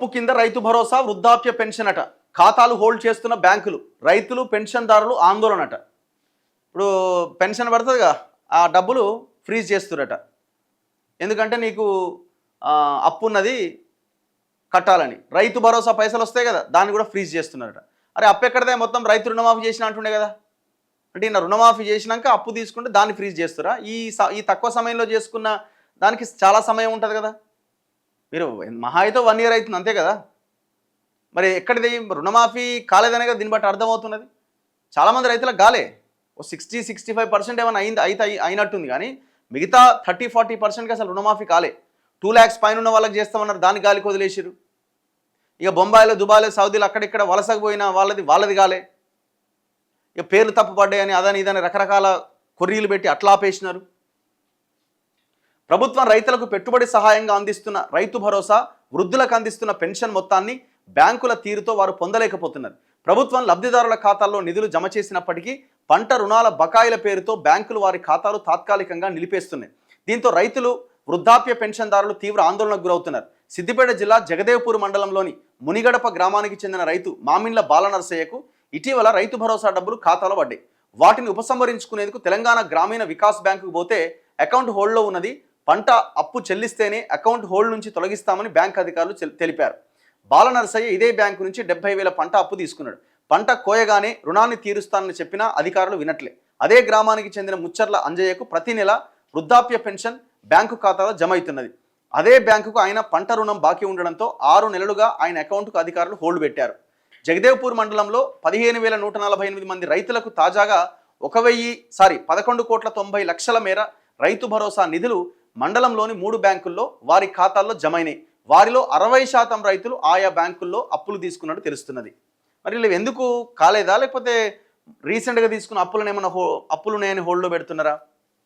అప్పు కింద రైతు భరోసా వృద్ధాప్య పెన్షన్ అట. ఖాతాలు హోల్డ్ చేస్తున్న బ్యాంకులు, రైతులు పెన్షన్దారులు ఆందోళన అట. ఇప్పుడు పెన్షన్ పడుతుందిగా, ఆ డబ్బులు ఫ్రీజ్ చేస్తురట. ఎందుకంటే నీకు అప్పు ఉన్నది కట్టాలని. రైతు భరోసా పైసలు వస్తాయి కదా, దాన్ని కూడా ఫ్రీజ్ చేస్తున్నారట. అరే అప్పు ఎక్కడదే, మొత్తం రైతు రుణమాఫీ చేసిన అంటుండే కదా. అంటే ఈయన రుణమాఫీ చేసినాక అప్పు తీసుకుంటే దాన్ని ఫ్రీజ్ చేస్తారా? ఈ తక్కువ సమయంలో చేసుకున్న దానికి చాలా సమయం ఉంటుంది కదా. మీరు మహా అయితే 1 year అవుతుంది అంతే కదా. మరి ఎక్కడిది రుణమాఫీ కాలేదనే కదా దీన్ని బట్టి అర్థమవుతున్నది. చాలామంది రైతులకు గాలే, ఓ 60-65% ఏమైనా అయినట్టుంది, కానీ మిగతా 30-40%కి అసలు రుణమాఫీ కాలే. 2 lakhs పైన ఉన్న వాళ్ళకి చేస్తామన్నారు, దాన్ని గాలికి వదిలేసారు. ఇక బొంబాయిలో, దుబాయ్లో, సౌదీలో అక్కడిక్కడ వలసకు పోయిన వాళ్ళది కాలే. ఇక పేర్లు తప్పు పడ్డాయని అదని ఇదని రకరకాల కొర్రీలు పెట్టి అట్లా ఆపేసినారు. ప్రభుత్వం రైతులకు పెట్టుబడి సహాయంగా అందిస్తున్న రైతు భరోసా, వృద్ధులకు అందిస్తున్న పెన్షన్ మొత్తాన్ని బ్యాంకుల తీరుతో వారు పొందలేకపోతున్నారు. ప్రభుత్వం లబ్ధిదారుల ఖాతాల్లో నిధులు జమ చేసినప్పటికీ పంట రుణాల బకాయిల పేరుతో బ్యాంకులు వారి ఖాతాలు తాత్కాలికంగా నిలిపేస్తున్నాయి. దీంతో రైతులు, వృద్ధాప్య పెన్షన్దారులు తీవ్ర ఆందోళనకు గురవుతున్నారు. సిద్దిపేట జిల్లా జగదేవ్పూర్ మండలంలోని మునిగడప గ్రామానికి చెందిన రైతు మామిండ్ల బాలనరసయ్యకు ఇటీవల రైతు భరోసా డబ్బులు ఖాతాలో పడ్డాయి. వాటిని ఉపసంహరించుకునేందుకు తెలంగాణ గ్రామీణ వికాస్ బ్యాంకుకు పోతే అకౌంట్ హోల్డ్లో ఉన్నది, పంట అప్పు చెల్లిస్తేనే అకౌంట్ హోల్డ్ నుంచి తొలగిస్తామని బ్యాంక్ అధికారులు తెలిపారు. బాలనరసయ్య ఇదే బ్యాంకు నుంచి 70,000 పంట అప్పు తీసుకున్నాడు. పంట కోయగానే రుణాన్ని తీరుస్తానని చెప్పినా అధికారులు వినట్లే. అదే గ్రామానికి చెందిన ముచ్చర్ల అంజయ్యకు ప్రతి నెల వృద్ధాప్య పెన్షన్ బ్యాంకు ఖాతాలో జమ అవుతున్నది. అదే బ్యాంకుకు ఆయన పంట రుణం బాకీ ఉండడంతో 6 నెలలుగా ఆయన అకౌంట్కు అధికారులు హోల్డ్ పెట్టారు. జగదేవ్పూర్ మండలంలో 15,148 మంది రైతులకు తాజాగా 11,90,00,000 మేర రైతు భరోసా నిధులు మండలంలోని 3 బ్యాంకుల్లో వారి ఖాతాల్లో జమైనాయి. వారిలో 60% రైతులు ఆయా బ్యాంకుల్లో అప్పులు తీసుకున్నట్టు తెలుస్తున్నది. మరి వీళ్ళు ఎందుకు కాలేదా, లేకపోతే రీసెంట్గా తీసుకున్న అప్పులను ఏమైనా అప్పులున్నాయని హోల్డ్లో పెడుతున్నారా?